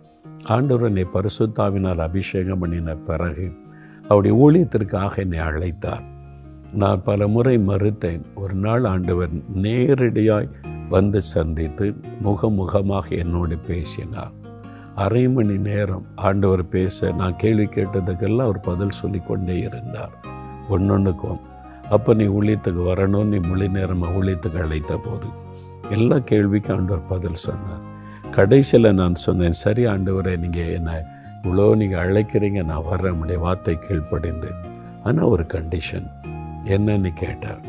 ஆண்டவர் என்னை பரிசுத்தாவினால் அபிஷேகம் பண்ணின பிறகு அவருடைய ஊழியத்திற்காக என்னை அழைத்தார். நான் பல முறை மறுத்தேன். ஒரு நாள் ஆண்டவர் நேரடியாய் வந்து சந்தித்து முகமுகமாக என்னோடு பேசினார். அரை மணி நேரம் ஆண்டவர் பேச நான் கேள்வி கேட்டதுக்கெல்லாம் அவர் பதில் சொல்லி கொண்டே இருந்தார், ஒன்னொன்றுக்கும். அப்போ நீ ஊழியத்துக்கு வரணும், நீ முழு நேரமாக ஊழியத்துக்கு அழைத்த போது எல்லா கேள்விக்கும் ஆண்டவர் பதில் சொன்னார். கடைசியில் நான் சொன்னேன், சரி ஆண்டவரை, நீங்கள் என்னை இவ்வளோ நீங்கள் அழைக்கிறீங்க, நான் வர்ற உடைய வார்த்தை கீழ்ப்படிந்து. ஆனால் ஒரு கண்டிஷன் என்னன்னு கேட்டார்.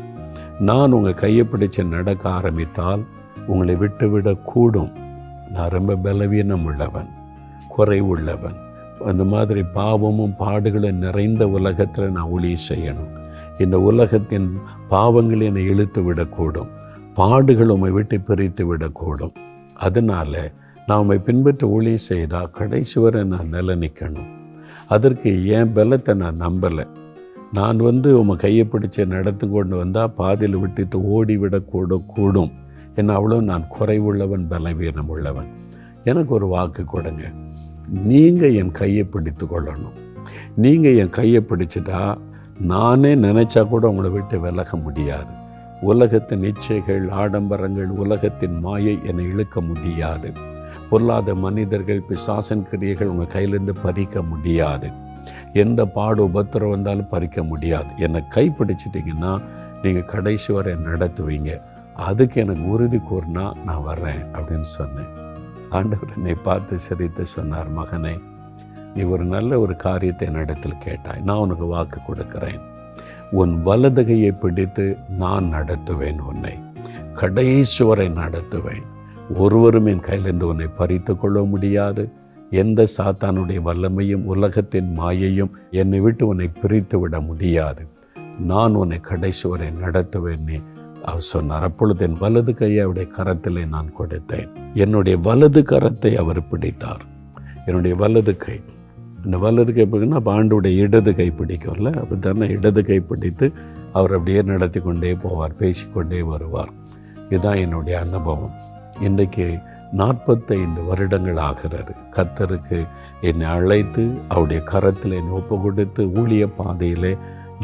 நான் உங்கள் கையை பிடிச்சு நடக்க ஆரம்பித்தால் உங்களை விட்டுவிடக்கூடும். நான் ரொம்ப பலவீனம் உள்ளவன், குறைவுள்ளவன். அந்த மாதிரி பாவமும் பாடுகளும் நிறைந்த உலகத்தில் நான் ஊழியம் செய்யணும். இந்த உலகத்தின் பாவங்களை என்னை இழுத்து விடக்கூடும், பாடுகள் உம்மை விட்டு பிரித்து விடக்கூடும். அதனால் நான் உம்மை பின்பற்றி ஊழியம் செய்தால் கடைசி வரை நான் நிலை நிற்கணும். அதற்கு என் பலத்தை நான் நம்பலை. நான் உம்மை கையை பிடிச்சி நடத்து கொண்டு வந்தால் பாதியில் விட்டுட்டு ஓடிவிடக்கூடும். என்ன அவ்வளோ நான் குறைவுள்ளவன், பலவீனம் உள்ளவன். எனக்கு ஒரு வாக்கு கொடுங்க, நீங்கள் என் கையை பிடித்து கொள்ளணும். நீங்கள் என் கையை பிடிச்சிட்டா நானே நினச்சா கூட உங்களை விட்டு விலக முடியாது. உலகத்தின் இச்சைகள், ஆடம்பரங்கள், உலகத்தின் மாயை என்னை இழுக்க முடியாது. பொல்லாத மனிதர்கள், பிசாசன் கிரியைகள் உங்கள் கையிலேருந்து பறிக்க முடியாது. எந்த பாடு உபத்திரம் வந்தாலும் பறிக்க முடியாது. என்னை கைப்பிடிச்சிட்டிங்கன்னா நீங்கள் கடைசி வரை நடத்துவீங்க. அதுக்கு எனக்கு உறுதி கூறினா நான் வர்றேன் அப்படின்னு சொன்னேன். ஆண்டவர் என்னை பார்த்து சிரித்து சொன்னார், மகனே, நீ ஒரு நல்ல ஒரு காரியத்தை என்னிடத்தில் கேட்டாய். நான் உனக்கு வாக்கு கொடுக்கிறேன். உன் வலது கையை பிடித்து நான் நடத்துவேன், உன்னை கடைசி வரை நடத்துவேன். ஒருவரும் என் கையிலிருந்து உன்னை பறித்து கொள்ள முடியாது. எந்த சாத்தானுடைய வல்லமையும் உலகத்தின் மாயையும் என்னை விட்டு உன்னை பிரித்து விட முடியாது. நான் உன்னை கடைசி வரை நடத்துவேன் அவர் சொன்னார். அப்பொழுது என் வலது கையை அவருடைய கரத்திலே நான் கொடுத்தேன். என்னுடைய வலது கரத்தை அவர் பிடித்தார். என்னுடைய வலது கை, இந்த வலது கை பிடிக்கணும். அப்போ ஆண்டோடைய இடது கை பிடிக்கும்ல, அப்போ தானே இடது கை பிடித்து அவர் அப்படியே நடத்தி கொண்டே போவார், பேசிக்கொண்டே வருவார். இதுதான் என்னுடைய அனுபவம். இன்றைக்கு 45 வருடங்கள் ஆகிறது. கர்த்தருக்கு என்னை அழைத்து அவருடைய கரத்தில் என்னை ஒப்பு கொடுத்து ஊழிய பாதையிலே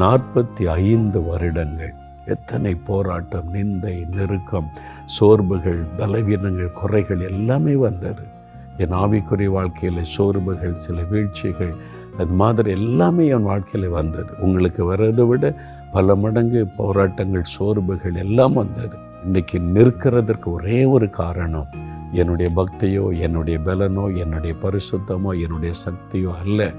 45 வருடங்கள். எத்தனை போராட்டம், நிந்தை, நெருக்கம், சோர்வுகள், பலவீனங்கள், குறைகள் எல்லாமே வந்தது. என் ஆவிக்குரிய வாழ்க்கையில் சோர்வுகள், சில வீழ்ச்சிகள், அது மாதிரி எல்லாமே என் வாழ்க்கையில் வந்தது. உங்களுக்கு வர்றதை விட பல மடங்கு போராட்டங்கள், சோர்வுகள் எல்லாம் வந்தது. இன்றைக்கி நிற்கிறதற்கு ஒரே ஒரு காரணம், என்னுடைய பக்தியோ, என்னுடைய பலனோ, என்னுடைய பரிசுத்தமோ, என்னுடைய சக்தியோ அல்ல.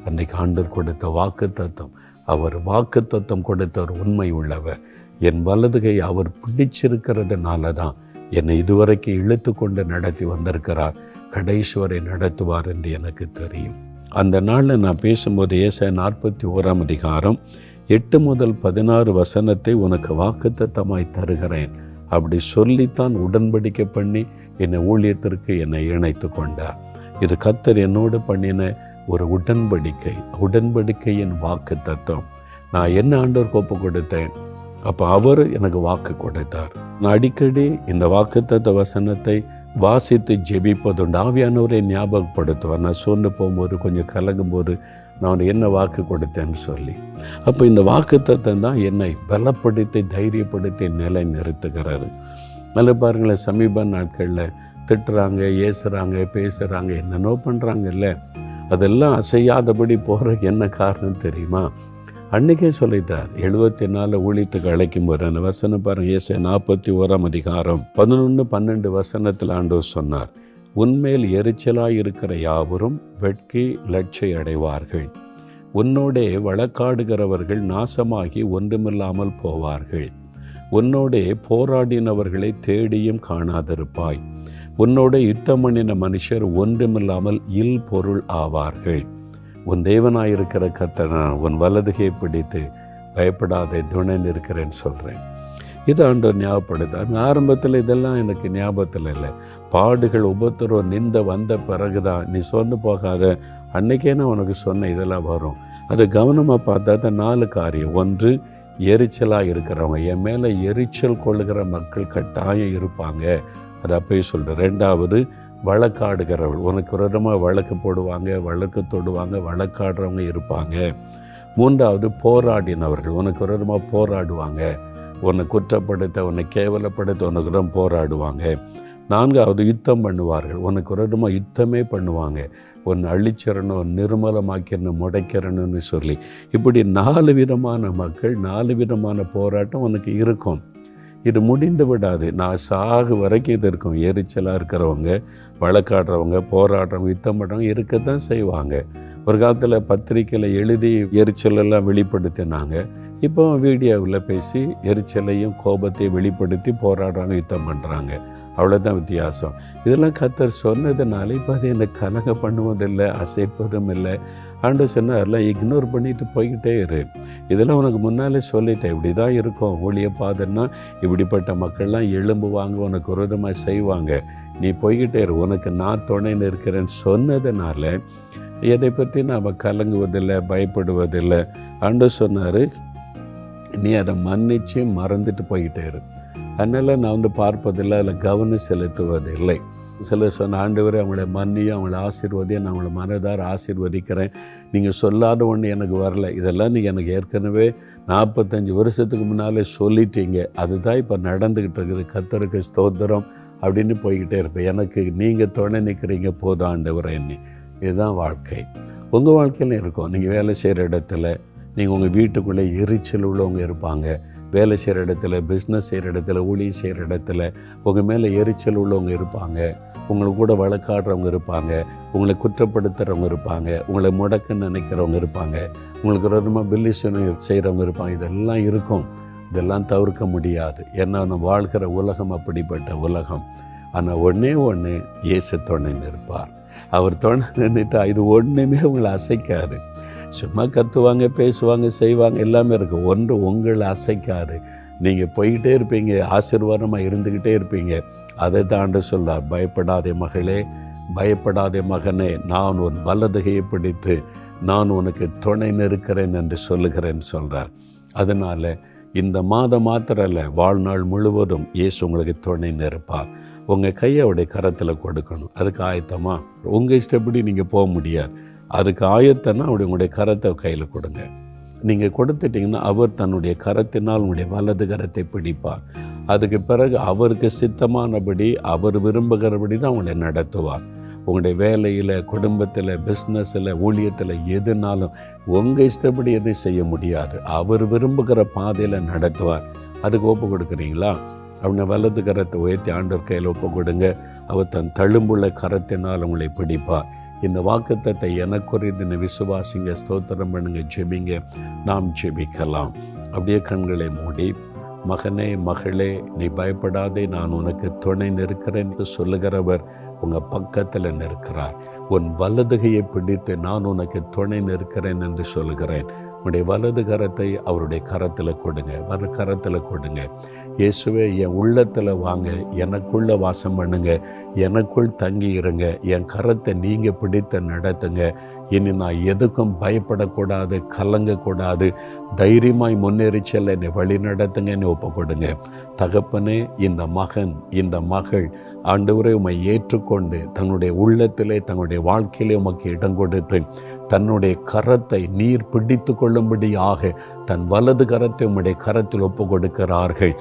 அன்றைக்கு ஆண்டவர் கொடுத்த வாக்கு தத்தம். அவர் வாக்கு தத்தம் கொடுத்தவர் உண்மை உள்ளவர். என் வலதுகை அவர் பிடிச்சிருக்கிறதுனால தான் என்னை இதுவரைக்கும் இழுத்து கொண்டு நடத்தி வந்திருக்கிறார். கடைசி வரை நடத்துவார் என்று எனக்கு தெரியும். அந்த நாளில் நான் பேசும்போது ஏசாயா 41 அதிகாரம் 8 முதல் 16 வசனத்தை உனக்கு வாக்குத்தத்தமாய் தருகிறேன் அப்படி சொல்லித்தான் உடன்படிக்கை பண்ணி என்னை ஊழியத்திற்கு என்னை இணைத்து கொண்டார். இது கர்த்தர் என்னோடு பண்ணின ஒரு உடன்படிக்கையின் வாக்கு தத்துவம். நான் என்ன ஆண்டவர் ஒப்பு கொடுத்தேன், அப்போ அவர் எனக்கு வாக்கு கொடுத்தார். நான் அடிக்கடி இந்த வாக்குத்தத்த வசனத்தை வாசித்து ஜெபிப்பதுண்டு. ஆவியானவரை ஞாபகப்படுத்துவார். நான் சோர்ந்து போகும்போது, கொஞ்சம் கலங்கும் போது நான் என்ன வாக்கு கொடுத்தேன்னு சொல்லி. அப்போ இந்த வாக்குத்தத்தம் தான் என்னை பலப்படுத்தி, தைரியப்படுத்தி நிலை நிறுத்துகிறது. அதில் பாருங்களேன், சமீப நாட்களில் திட்டுறாங்க, ஏசுகிறாங்க, பேசுகிறாங்க, என்னென்னோ பண்ணுறாங்கல்ல, அதெல்லாம் அசையாதபடி போகிறதுக்கு என்ன காரணம் தெரியுமா? அன்றைக்கே சொல்லிட்டார். 74 ஊழியத்துக்கு அழைக்கும் போது அந்த வசனம் பாருங்கள். ஏசாயா 41 அதிகாரம் 11-12 வசனத்தில் ஆண்டவர் சொன்னார், உன்மேல் எரிச்சலாய் இருக்கிற யாவரும் வெட்கி லட்சை அடைவார்கள். உன்னோடே வழக்காடுகிறவர்கள் நாசமாகி ஒன்றுமில்லாமல் போவார்கள். உன்னோடே போராடினவர்களை தேடியும் காணாதிருப்பாய். உன்னோட யுத்தம் பண்ணின மனுஷர் ஒன்றுமில்லாமல் இல் பொருள் ஆவார்கள். உன் தேவனாயிருக்கிற கர்த்தர் நான் உன் வலதுகையை பிடித்து பயப்படாதே துணை நிற்கிறேன்னு சொல்கிறேன். இது ஆண்டவர் ஞாபகப்படுத்தார். ஆரம்பத்தில் இதெல்லாம் எனக்கு ஞாபகத்தில் இல்லை. பாடுகள் உபத்திரம் நிந்த வந்த பிறகு தான் நீ சொன்னு போகாத, அன்னைக்கே நான் உனக்கு சொன்ன இதெல்லாம் வரும். அதை கவனமாக பார்த்தா தான் 4 காரியம். 1, எரிச்சலாக இருக்கிறவங்க, என் மேலே எரிச்சல் கொள்ளுகிற மக்கள் கட்டாயம் இருப்பாங்க, அதை அப்பயே சொல்கிறேன். 2வது, வழக்காடுகிறவள், உனக்கு விரோதமாக வழக்கு போடுவாங்க, வழக்கு தொடுவாங்க, வழக்காடுறவங்க இருப்பாங்க. 3வது, போராடினவர்கள், உனக்கு விரோதமாக போராடுவாங்க, உன்னை குற்றப்படுத்த, உன்னை கேவலப்படுத்த உனக்கு விரோதம் போராடுவாங்க. 4வது, யுத்தம் பண்ணுவார்கள், உனக்கு விரோதமாக யுத்தமே பண்ணுவாங்க, உன்னை அழிச்சிடணும், நிர்மலமாக்கிடணும், முடைக்கிறணும்னு சொல்லி. இப்படி 4 விதமான மக்கள், 4 விதமான போராட்டம் உனக்கு இருக்கும். இது முடிந்து விடாது, நான் சாகு வரைக்கும் இது இருக்கும். எரிச்சலாக இருக்கிறவங்க, வழக்காடுறவங்க, போராடுறவங்க, யுத்தம் பண்ணுறவங்க இருக்கத்தான் செய்வாங்க. ஒரு காலத்தில் பத்திரிக்கையில் எழுதி எரிச்சலெல்லாம் வெளிப்படுத்தினாங்க. இப்போ வீடியோவில் பேசி எரிச்சலையும் கோபத்தையும் வெளிப்படுத்தி போராடுறாங்க, யுத்தம் பண்ணுறாங்க. அவ்வளோதான் வித்தியாசம். இதெல்லாம் கர்த்தர் சொன்னதுனால இப்போ அது என்னை கலங்க பண்ணுவதில்லை, அசைப்பதும் இல்லை. ஆண்டவர் சொன்னார், எல்லாம் இக்னோர் பண்ணிட்டு போய்கிட்டே இரு. இதெல்லாம் உனக்கு முன்னாலே சொல்லிட்டேன், இப்படி தான் இருக்கும். ஊழிய பாதன்னா இப்படிப்பட்ட மக்கள்லாம் எழும்புவாங்க, உனக்கு விரோதமாக செய்வாங்க, நீ போய்கிட்டே இரு, உனக்கு நான் துணைன்னு இருக்கிறேன்னு சொன்னதுனால எதை பற்றி நாம் கலங்குவதில்லை, பயப்படுவதில்லை. ஆண்டவர் சொன்னார், நீ அதை மன்னிச்சு மறந்துட்டு போய்கிட்டே இரு. அதனால் நான் பார்ப்பதில்லை, அதில் கவனம் செலுத்துவதில்லை. சிலர் சொன்ன, ஆண்டவரே அவங்கள மன்னியும் அவங்கள ஆசீர்வதியும், நான் அவங்கள மனதார ஆசீர்வதிக்கிறேன், நீங்கள் சொல்லாத ஒன்று எனக்கு வரல, இதெல்லாம் நீங்கள் எனக்கு ஏற்கனவே 45 வருஷத்துக்கு முன்னாலே சொல்லிட்டீங்க, அதுதான் இப்போ நடந்துக்கிட்டு இருக்குது, கர்த்தருக்கு ஸ்தோத்திரம் அப்படின்னு போய்கிட்டே இருப்பேன். எனக்கு நீங்கள் துணை நிற்கிறீங்க போதும் ஆண்டவரே என்னை. இதுதான் வாழ்க்கை. உங்கள் வாழ்க்கையிலும் இருக்கும். நீங்கள் வேலை செய்கிற இடத்துல, நீங்கள் உங்கள் வீட்டுக்குள்ளே எரிச்சல் உள்ளவங்க இருப்பாங்க. வேலை செய்கிற இடத்துல, பிஸ்னஸ் செய்கிற இடத்துல, ஊழியம் செய்கிற இடத்துல உங்கள் மேலே எரிச்சல் உள்ளவங்க இருப்பாங்க. உங்களுக்கு கூட வழக்காடுறவங்க இருப்பாங்க, உங்களை குற்றப்படுத்துகிறவங்க இருப்பாங்க, உங்களை முடக்குன்னு நினைக்கிறவங்க இருப்பாங்க, உங்களுக்கு ரொம்ப பில்லிசனை செய்கிறவங்க இருப்பாங்க. இதெல்லாம் இருக்கும். இதெல்லாம் தவிர்க்க முடியாது. ஏன்னா நம்ம வாழ்கிற உலகம் அப்படிப்பட்ட உலகம். ஆனால் ஒன்றே ஒன்று, இயேசு துணை நிற்பார். அவர் துணை நின்றுட்டா இது ஒன்றுமே உங்களை அசைக்காது. சும்மா கத்துவாங்க, பேசுவாங்க, செய்வாங்க, எல்லாமே இருக்கும். ஒன்று உங்களை அசைக்காது. நீங்கள் போய்கிட்டே இருப்பீங்க, ஆசீர்வாதமாக இருந்துக்கிட்டே இருப்பீங்க. அதை தாண்ட சொல்கிறார், பயப்படாதே மகளே, பயப்படாதே மகனே, நான் உன் வலதுகையை பிடித்து நான் உனக்கு துணை நிற்கிறேன் என்று சொல்லுகிறேன்னு சொல்கிறார். அதனால் இந்த மாதம் மாத்திரம் இல்லை, வாழ்நாள் முழுவதும் இயேசு உங்களுக்கு துணை நிற்பார். உங்கள் கையை அவருடைய கரத்தில் கொடுக்கணும். அதுக்கு ஆயத்தமா? உங்கள் இஷ்டப்படி நீங்கள் போக முடியாது. அதுக்கு ஆயத்தன்னா உங்களுடைய கரத்தை கையில் கொடுங்க. நீங்கள் கொடுத்துட்டிங்கன்னா அவர் தன்னுடைய கரத்தினால் உங்களுடைய வலது கரத்தை பிடிப்பார். அதுக்கு பிறகு அவருக்கு சித்தமானபடி, அவர் விரும்புகிறபடி தான் உங்களை நடத்துவார். உங்களுடைய வேலையில், குடும்பத்தில், பிஸ்னஸில், ஊழியத்தில், எதுனாலும் உங்கள் இஷ்டப்படி எதுவும் செய்ய முடியாது. அவர் விரும்புகிற பாதையில் நடத்துவார். அதுக்கு ஒப்பு கொடுக்குறீங்களா? அவனை வலது கரத்தை உயர்த்தி ஆண்டவர் கையில் ஒப்பு கொடுங்க. அவர் தன் தழும்புள்ள கரத்தினால் உங்களை பிடிப்பார். இந்த வாக்குத்தத்தை எனக்குரிய விசுவாசிங்க, ஸ்தோத்திரம் பண்ணுங்க, ஜெபிங்க. நாம் ஜெபிக்கலாம். அப்படியே கண்களை மூடி, மகனே மகளே, நீ பயப்படாதே, நான் உனக்கு துணை நிற்கிறேன் என்று சொல்லுகிறவர் உங்கள் பக்கத்தில் நிற்கிறார். உன் வலதுகையை பிடித்து நான் உனக்கு துணை நிற்கிறேன் என்று சொல்கிறேன். உன்னுடைய வலது கரத்தை அவருடைய கரத்தில் கொடுங்க, கரத்தில் கொடுங்க. இயேசுவே, என் உள்ளத்தில் வாங்க, எனக்குள்ளே வாசம் பண்ணுங்க, எனக்குள் தங்கி இருங்க, என் கரத்தை நீங்கள் பிடித்து நடத்துங்க. இனி நான் எதுக்கும் பயப்படக்கூடாது, கலங்கக்கூடாது, தைரியமாய் முன்னேறி செல்ல என்னை வழி நடத்துங்கன்னு ஒப்பு கொடுங்க. தகப்பனே, இந்த மகன், இந்த மகள் ஆண்டவரே உம்மை ஏற்றுக்கொண்டு தன்னுடைய உள்ளத்திலே, தன்னுடைய வாழ்க்கையிலே உமக்கு இடம் கொடுத்து தன்னுடைய கரத்தை நீர் பிடித்து கொள்ளும்படியாக தன் வலது கரத்தை உம்முடைய கரத்தில் ஒப்பு கொடுக்கிறார்கள்.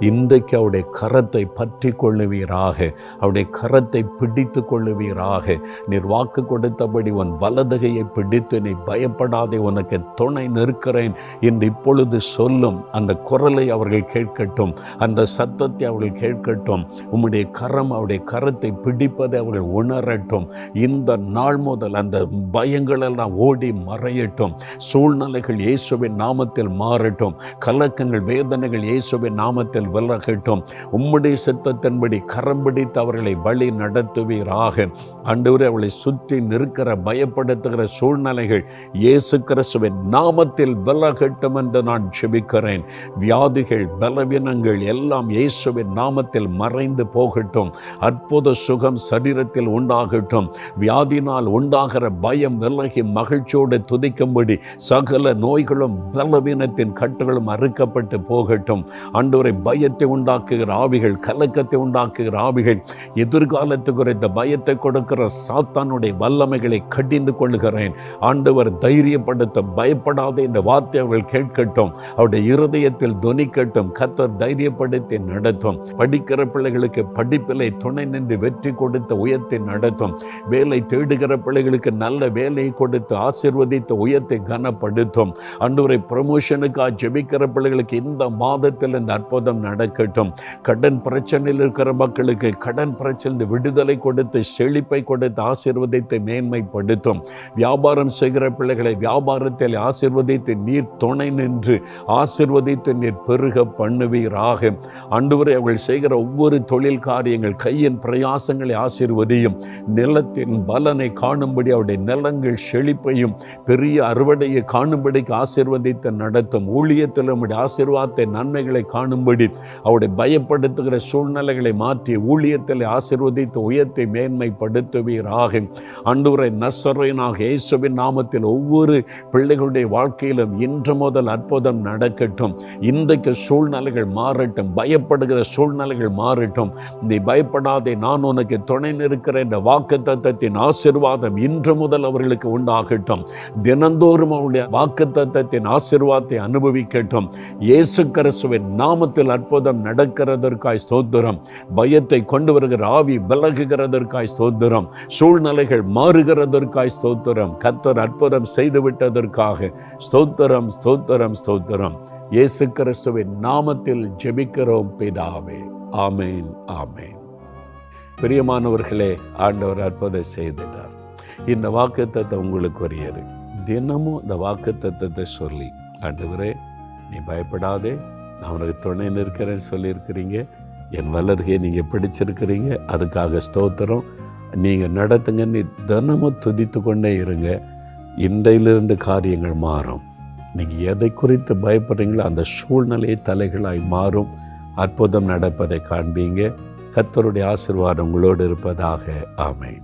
இன்றைக்கு அவருடைய கரத்தை பற்றி கொள்ளுவீராக, அவருடைய கரத்தை பிடித்து கொள்ளுவீராக. நீர் வாக்கு கொடுத்தபடி உன் வலதுகையை பிடித்து நீ பயப்படாதே, உனக்கு துணை நிற்கிறேன் என்று இப்பொழுது சொல்லும் அந்த குரலை அவர்கள் கேட்கட்டும், அந்த சத்தத்தை அவர்கள் கேட்கட்டும். உம்முடைய கரம், அவருடைய கரத்தை பிடிப்பதை அவர்கள் உணரட்டும். இந்த நாள் முதல் அந்த பயங்களெல்லாம் ஓடி மறையட்டும். சூழ்நிலைகள் இயேசுவின் நாமத்தில் நாமத்தில் மாறட்டும். கலக்கங்கள், வேதனைகள் இயேசுவின் நாமத்தில் விலகட்டும். உம்முடைய சித்தத்தின்படி கரம் பிடித்து அவர்களை வழி நடத்துவீராக. ஆண்டவரே, அவளை சுற்றி நிற்கிற பயப்படுத்துகிற சூழ்நிலைகள் இயேசு கிறிஸ்துவின் நாமத்தில் விலகட்டும் என்று நான் ஜெபிக்கிறேன். வியாதிகள், பலவீனங்கள் எல்லாம் இயேசுவின் நாமத்தில் மறைந்து போகட்டும். அற்புத சுகம் சரீரத்தில் உண்டாகட்டும். வியாதினால் உண்டாகிற பயம் விலகி மகிழ்ச்சியோடு துதிக்கும்படி சகல நோய்களும் பலவீனத்தின் கட்டுகளும் அறுக்கப்பட்டு போகட்டும். ஆண்டவரை, பயத்தை உண்டாக்குகிற ஆவிகள், கலக்கத்தை உண்டாக்குகிற ஆவிகள், எதிர்காலத்து குறித்த பயத்தை கொடுக்கிற சாத்தானுடைய வல்லமைகளை கடிந்து கொள்கிறேன். ஆண்டவர் தைரியப்படுத்த, பயப்படாத இந்த வார்த்தை அவர்கள் கேட்கட்டும், அவருடைய இருதயத்தில் தொனிக்கட்டும். கர்த்தர் தைரியப்படுத்தி நடத்தும். படிக்கிற பிள்ளைகளுக்கு படிப்பிலை துணை நின்று வெற்றி கொடுத்த உயர்த்தி நடத்தும். வேலை தேடுகிற பிள்ளைகளுக்கு நல்ல வேலையை கொடுத்து ஆசீர்வதித்த உயர்த்தை கனப்படுத்தும். ஆண்டவரை, ப்ரமோஷனுக்காக ஜெபிக்கிற பிள்ளைகளுக்கு இந்த மாதத்தில் இந்த அற்புதம் நடக்கட்டும். கடன் பிரச்சனையில் இருக்கிற மக்களுக்கு கடன் பிரச்சனை விடுதலை கொடுத்து செழிப்பை கொடுத்து ஆசீர்வதித்து மேன்மைப்படுத்தும். வியாபாரம் செய்கிற பிள்ளைகளை வியாபாரத்தில் ஆசீர்வதித்து நீர் துணை நின்று ஆசீர்வதித்து நீர் பெருக பண்ணுவீராக. ஆண்டவரை, அவர்கள் செய்கிற ஒவ்வொரு தொழில் காரியங்கள், கையின் பிரயாசங்களை ஆசீர்வதியும். நிலத்தின் பலனை காணும்படி அவருடைய நிலங்கள் செழிப்பையும் பெரிய அறுவடையை காணும்படிக்கு ஆசீர்வதித்து நடத்தும். ஊழியத்தில் நம்முடைய ஆசீர்வாதத்தை, நன்மைகளை காணும்படி அவருடைய பயப்படுத்துகிற சூழ்நிலைகளை மாற்றி ஊழியத்தில் ஆசீர்வதித்து உயர்த்தை மேன்மைப்படுத்துவீராக. ஆண்டவரை, நசரேயனாக இயேசுவின் நாமத்தில் ஒவ்வொரு பிள்ளைகளுடைய வாழ்க்கையிலும் இன்று முதல் அற்புதம் நடக்கட்டும். இன்றைக்கு சூழ்நிலைகள் மாறட்டும். பயப்படுகிற சூழ்நிலைகள் மாறட்டும். நீ பயப்படாதே, நான் உனக்கு துணை நிற்கிற இந்த வாக்குத்தத்தத்தின் ஆசீர்வாதம் இன்று முதல் அவர்களுக்கு உண்டாகட்டும். தினந்தோறும் அவருடைய வாக்குத்தத்தத்தின் ஆசீர்வாதத்தை அனுபவிக்கட்டும். இயேசு கிறிஸ்துவின் நாமத்தில் அற்புதம் நடக்கிறதற்காய் ஸ்தோத்திரம். பயத்தை கொண்டு வருகிற ஆவி விலகுகிறதற்காய் ஸ்தோத்திரம். சூழ்நிலைகள் மாறுகிறதற்காய் ஸ்தோத்திரம். கர்த்தர் அற்புதம் செய்து விட்டதற்காக ஸ்தோத்திரம், ஸ்தோத்திரம், ஸ்தோத்திரம். இயேசு கிறிஸ்துவின் நாமத்தில் ஜெபிக்கிறோம் பிதாவே. ஆமேன், ஆமேன். பிரியமானவர்களே, ஆண்டவர் அற்புதம் செய்தார். இந்த வாக்குத்தத்தம் உங்களுக்கு வரையது. தினமும் இந்த வாக்குத்தத்தத்தை சொல்லி, ஆண்டவரே, நீ பயப்படாதே, நான் உனக்கு துணை நிற்கிறேன்னு சொல்லியிருக்கிறீங்க. என் வல்லருகே நீங்கள் பிடிச்சிருக்கிறீங்க, அதுக்காக ஸ்தோத்திரம். நீங்கள் நடத்துங்கன்னு தினமும் துதித்து கொண்டே இருங்க. இன்றையிலிருந்து காரியங்கள் மாறும். நீங்கள் எதை குறித்து பயப்படுறீங்களோ அந்த சூழ்நிலையை தலைகளாய் மாறும். அற்புதம் நடப்பதை காண்பீங்க. கர்த்தருடைய ஆசீர்வாதம் உங்களோடு இருப்பதாக. ஆமென்.